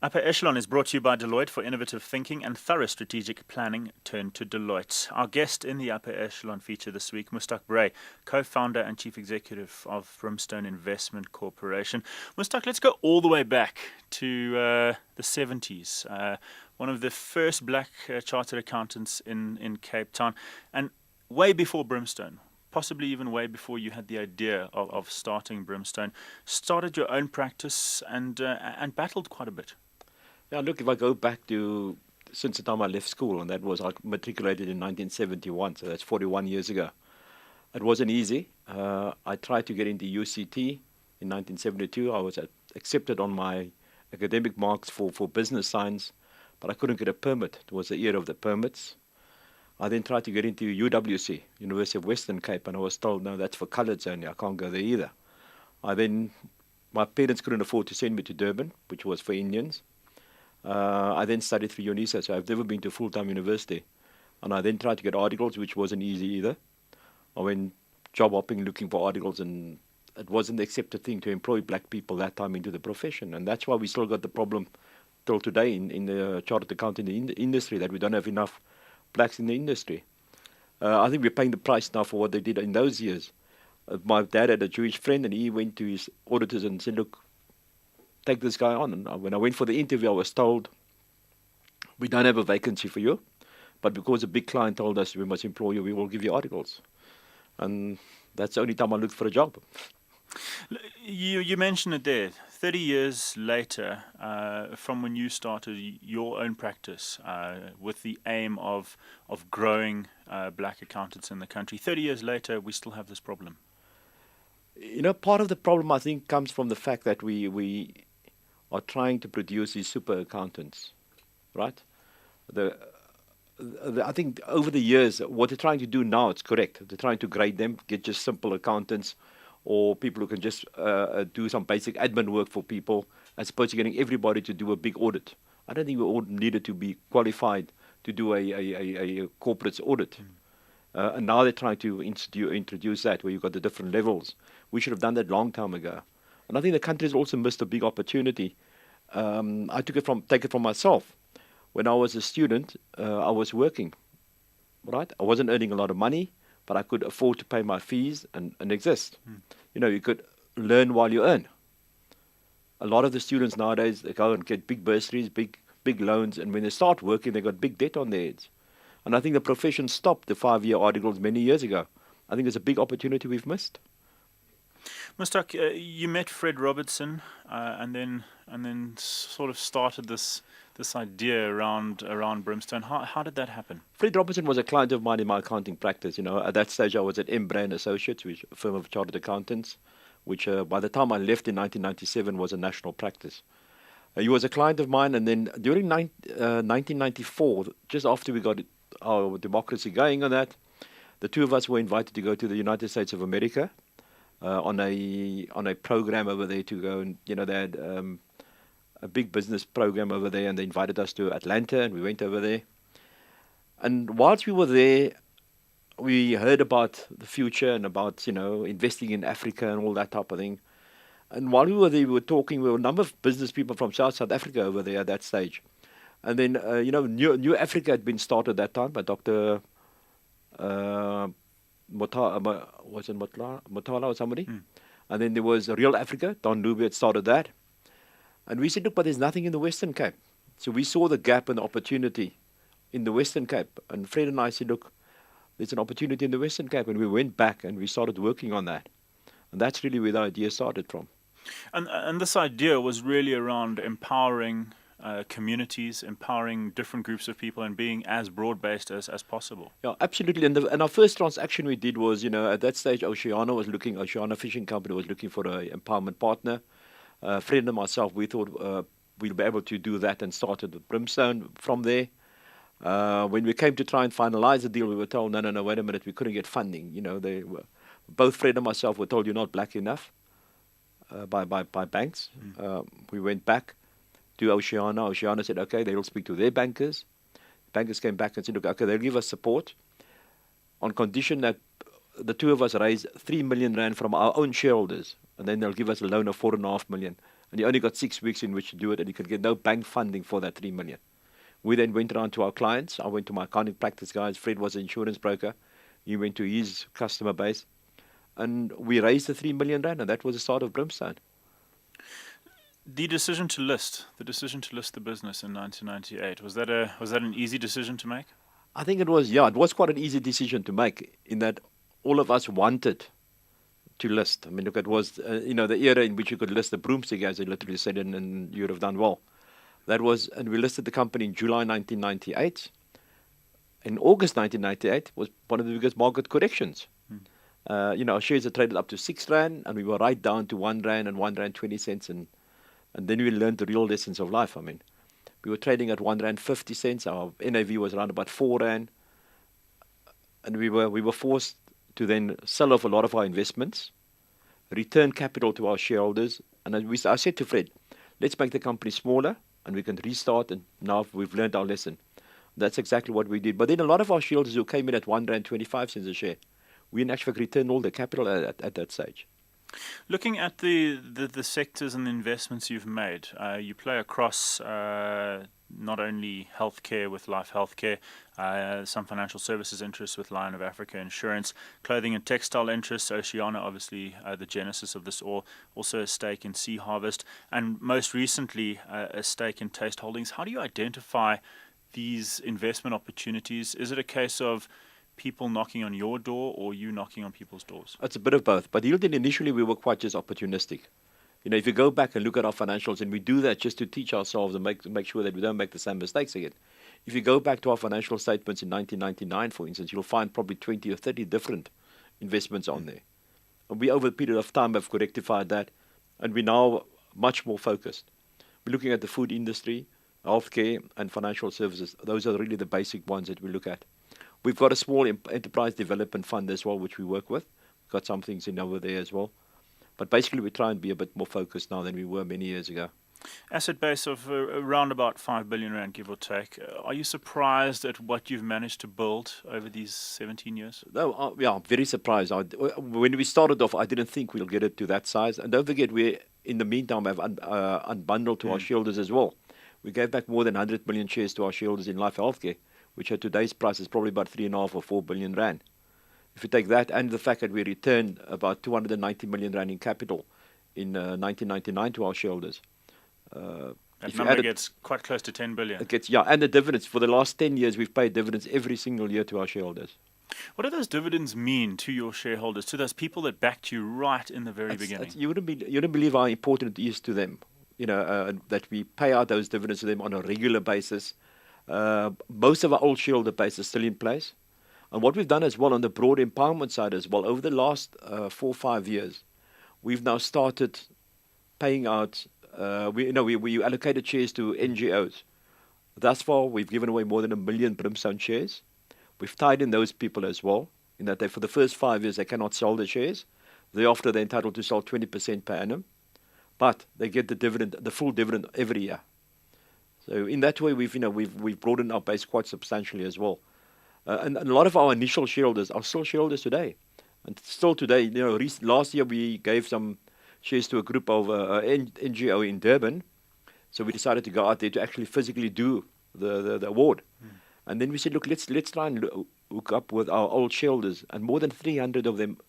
Upper Echelon is brought to you by Deloitte for innovative thinking and thorough strategic planning. Turn to Deloitte. Our guest in the Upper Echelon feature this week, Mustaq Brey, co-founder and chief executive of Brimstone Investment Corporation. Mustaq, let's go all the way back to the 70s. One of the first black chartered accountants in Cape Town, and way before Brimstone. Possibly even way before you had the idea of starting Brimstone, started your own practice and battled quite a bit. Yeah, look, if I go back to since the time I left school, and that was I matriculated in 1971, so that's 41 years ago. It wasn't easy. I tried to get into UCT in 1972. I was accepted on my academic marks for business science, but I couldn't get a permit. It was the year of the permits. I then tried to get into UWC, University of Western Cape, and I was told, no, that's for coloureds only. I can't go there either. My parents couldn't afford to send me to Durban, which was for Indians. I then studied through UNISA, so I've never been to full-time university. And I then tried to get articles, which wasn't easy either. I went job hopping looking for articles, and it wasn't the accepted thing to employ black people that time into the profession. And that's why we still got the problem till today in the chartered accounting industry, that we don't have enough blacks in the industry. I think we're paying the price now for what they did in those years. My dad had a Jewish friend, and he went to his auditors and said, look, take this guy on. And when I went for the interview, I was told, we don't have a vacancy for you, but because a big client told us we must employ you, we will give you articles. And that's the only time I looked for a job. You mentioned it there. 30 years later, from when you started your own practice with the aim of growing black accountants in the country, 30 years later, we still have this problem. You know, part of the problem, I think, comes from the fact that we are trying to produce these super accountants, right? I think over the years, what they're trying to do now, it's correct. They're trying to grade them, get just simple accountants, or people who can just do some basic admin work for people, as opposed to getting everybody to do a big audit. I don't think we all needed to be qualified to do a corporate audit. And now they're trying to introduce that, where you've got the different levels. We should have done that long time ago. And I think the country's also missed a big opportunity. I take it from myself. When I was a student, I was working, right? I wasn't earning a lot of money, but I could afford to pay my fees and exist. You know, you could learn while you earn. A lot of the students nowadays, they go and get big bursaries, big loans, and when they start working, they got big debt on their heads. And I think the profession stopped the 5-year articles many years ago. I think it's a big opportunity we've missed. Mustaq, you met Fred Robertson, and then sort of started this idea around Brimstone. How did that happen? Fred Robertson was a client of mine in my accounting practice. You know, at that stage I was at Brey and Associates, which a firm of chartered accountants, which by the time I left in 1997 was a national practice. He was a client of mine, and then during 1994, just after we got our democracy going on that, the two of us were invited to go to the United States of America on a program over there to go, and you know, they had a big business program over there, and they invited us to Atlanta, and we went over there. And whilst we were there, we heard about the future and about, you know, investing in Africa and all that type of thing. And while we were there, we were talking with a number of business people from South Africa over there at that stage. And then, you know, New Africa had been started at that time by Dr. Motala or somebody. And then there was Real Africa. Don Luby had started that. And we said, look, but there's nothing in the Western Cape. So we saw the gap and the opportunity in the Western Cape. And Fred and I said, look, there's an opportunity in the Western Cape. And we went back and we started working on that. And that's really where the idea started from. And this idea was really around empowering communities, empowering different groups of people, and being as broad-based as possible. Yeah, absolutely. And our first transaction we did was, you know, at that stage, Oceana Fishing Company was looking for an empowerment partner. Fred and myself, we thought we'll be able to do that, and started with Brimstone from there. When we came to try and finalize the deal, we were told, no, wait a minute, we couldn't get funding. You know, both Fred and myself were told, you're not black enough by banks. We went back to Oceana. Oceana said, okay, they'll speak to their bankers. Bankers came back and said, okay, they'll give us support on condition that the two of us raised 3 million rand from our own shareholders, and then they'll give us a loan of 4.5 million. And you only got 6 weeks in which to do it, and you could get no bank funding for that 3 million. We then went around to our clients. I went to my accounting practice guys. Fred was an insurance broker. He went to his customer base, and we raised the 3 million rand, and that was the start of Brimstone. The decision to list the business in 1998, was that an easy decision to make? I think it was quite an easy decision to make, in that all of us wanted to list. I mean, look, it was, the era in which you could list the broomstick, as they literally said, and you would have done well. That was, and we listed the company in July 1998. In August 1998 was one of the biggest market corrections. Our shares had traded up to 6 rand, and we were right down to 1 rand and 1 rand 20 cents, and then we learned the real lessons of life. I mean, we were trading at 1 rand 50 cents. Our NAV was around about 4 rand, and we were forced to then sell off a lot of our investments, return capital to our shareholders, and I said to Fred, let's make the company smaller, and we can restart, and now we've learned our lesson. That's exactly what we did. But then a lot of our shareholders who came in at 1 rand 25 cents a share, we in actual fact returned all the capital at that stage. Looking at the sectors and the investments you've made, you play across not only healthcare with Life Healthcare, some financial services interests with Lion of Africa Insurance, clothing and textile interests, Oceana, obviously the genesis of this all, also a stake in Sea Harvest, and most recently a stake in Taste Holdings. How do you identify these investment opportunities? Is it a case of people knocking on your door or you knocking on people's doors? It's a bit of both. But Hilton, initially we were quite just opportunistic. If you go back and look at our financials, and we do that just to teach ourselves and make sure that we don't make the same mistakes again. If you go back to our financial statements in 1999, for instance, you'll find probably 20 or 30 different investments on there. And we, over a period of time, have rectified that, and we're now much more focused. We're looking at the food industry, healthcare, and financial services. Those are really the basic ones that we look at. We've got a small enterprise development fund as well, which we work with. We've got some things in over there as well. But basically, we try and be a bit more focused now than we were many years ago. Asset base of around about 5 billion rand, give or take. Are you surprised at what you've managed to build over these 17 years? No, I'm very surprised. When we started off, I didn't think we'll get it to that size. And don't forget, we, in the meantime, have unbundled to our shareholders as well. We gave back more than 100 million shares to our shareholders in Life Healthcare, which at today's price is probably about 3.5 or 4 billion rand. If you take that and the fact that we returned about 290 million rand in capital in 1999 to our shareholders. That number gets quite close to 10 billion. It gets, and the dividends. For the last 10 years, we've paid dividends every single year to our shareholders. What do those dividends mean to your shareholders, to those people that backed you right in the very beginning? You wouldn't believe how important it is to them, that we pay out those dividends to them on a regular basis. Most of our old shareholder base is still in place. And what we've done as well on the broad empowerment side as well, over the last 4 or 5 years, we've now started paying out, we allocated shares to NGOs. Thus far, we've given away more than 1 million Brimstone shares. We've tied in those people as well, in that for the first 5 years, they cannot sell the shares. Thereafter, they're entitled to sell 20% per annum. But they get the full dividend every year. So in that way, we've broadened our base quite substantially as well. And a lot of our initial shareholders are still shareholders today. And still today, last year we gave some shares to a group of NGO in Durban. So we decided to go out there to actually physically do the award. And then we said, look, let's try and hook up with our old shareholders. And more than 300 of them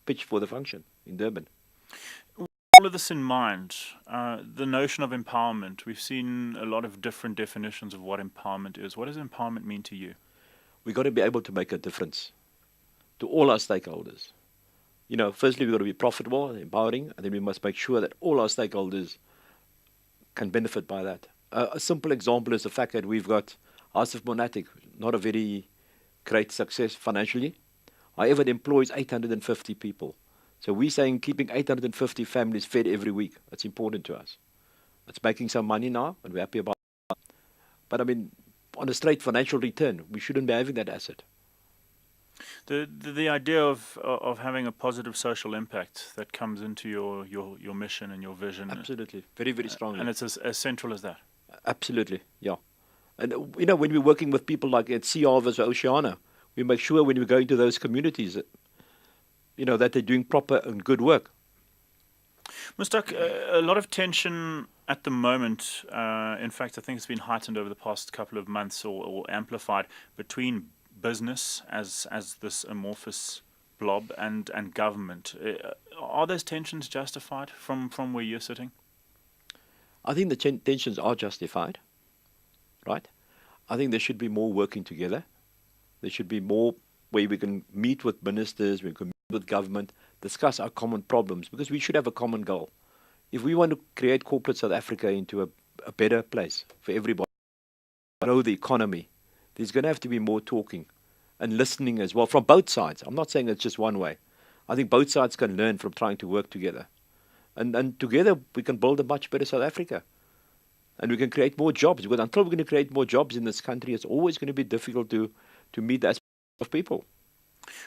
pitched for the function in Durban. All of this in mind, the notion of empowerment, we've seen a lot of different definitions of what empowerment is. What does empowerment mean to you? We've got to be able to make a difference to all our stakeholders. Firstly, we've got to be profitable and empowering, and then we must make sure that all our stakeholders can benefit by that. A simple example is the fact that we've got House of Monatic, not a very great success financially. However, it employs 850 people. So we're saying keeping 850 families fed every week. That's important to us. It's making some money now, and we're happy about that. But on a straight financial return, we shouldn't be having that asset. The idea of having a positive social impact that comes into your mission and your vision. Absolutely, very, very strongly. And it's as central as that. Absolutely, yeah. And when we're working with people like at Sea Harvest or Oceana, we make sure when we go into those communities that they're doing proper and good work. Mustaq, a lot of tension at the moment. In fact, I think it's been heightened over the past couple of months or amplified between business as this amorphous blob and government. Are those tensions justified from where you're sitting? I think the tensions are justified, right? I think there should be more working together. There should be more where we can meet with ministers, we can meet with government, discuss our common problems, because we should have a common goal. If we want to create corporate South Africa into a better place for everybody, grow the economy, there's going to have to be more talking and listening as well from both sides. I'm not saying it's just one way. I think both sides can learn from trying to work together. And together we can build a much better South Africa. And we can create more jobs. Because until we're going to create more jobs in this country, it's always going to be difficult to meet the aspirations of people.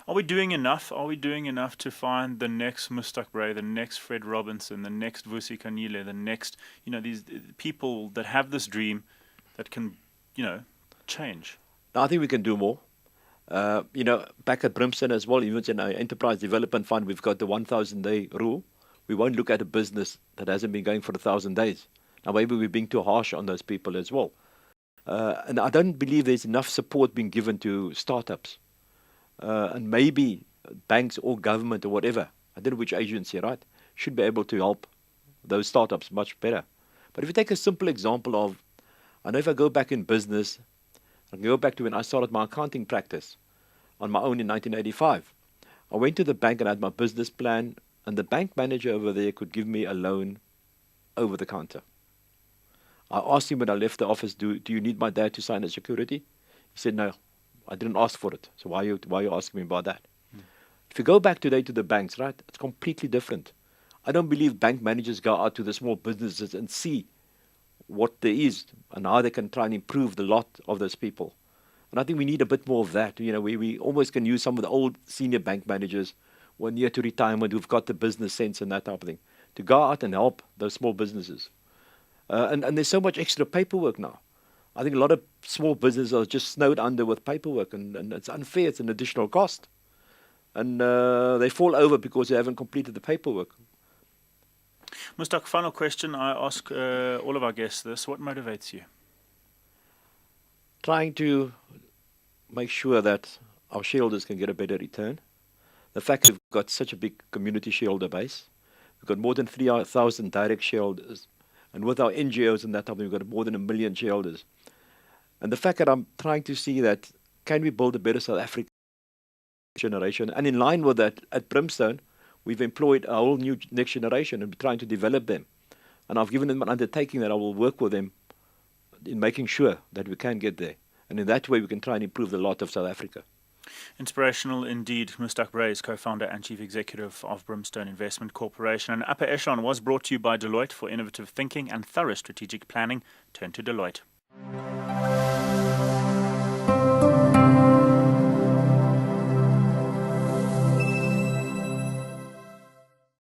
Are we doing enough? Are we doing enough to find the next Mustaq Brey, the next Fred Robertson, the next Vusi Kanyile, the next, these people that have this dream that can, change? I think we can do more. Back at Brimstone as well, even in our Enterprise Development Fund, we've got the 1,000-day rule. We won't look at a business that hasn't been going for 1,000 days. Now, maybe we're being too harsh on those people as well. And I don't believe there's enough support being given to startups. And maybe banks or government or whatever, I don't know which agency, right, should be able to help those startups much better. But if you take a simple example of, I know if I go back in business, I can go back to when I started my accounting practice on my own in 1985. I went to the bank and I had my business plan, and the bank manager over there could give me a loan over the counter. I asked him when I left the office, do you need my dad to sign a security? He said, no, I didn't ask for it. So why are you asking me about that? If you go back today to the banks, right, it's completely different. I don't believe bank managers go out to the small businesses and see what there is and how they can try and improve the lot of those people. And I think we need a bit more of that. We almost can use some of the old senior bank managers who are near to retirement, who've got the business sense and that type of thing, to go out and help those small businesses. And there's so much extra paperwork now. I think a lot of small businesses are just snowed under with paperwork, and it's unfair. It's an additional cost. And they fall over because they haven't completed the paperwork. Mustaq, final question. I ask all of our guests this. What motivates you? Trying to make sure that our shareholders can get a better return. The fact that we've got such a big community shareholder base. We've got more than 3,000 direct shareholders. And with our NGOs and that type of thing, we've got more than 1 million shareholders. And the fact that I'm trying to see that, can we build a better South African generation? And in line with that, at Brimstone, we've employed a whole new next generation and we're trying to develop them. And I've given them an undertaking that I will work with them in making sure that we can get there. And in that way, we can try and improve the lot of South Africa. Inspirational indeed. Mustaq Brey is co-founder and chief executive of Brimstone Investment Corporation. And Upper Echelon was brought to you by Deloitte for innovative thinking and thorough strategic planning. Turn to Deloitte.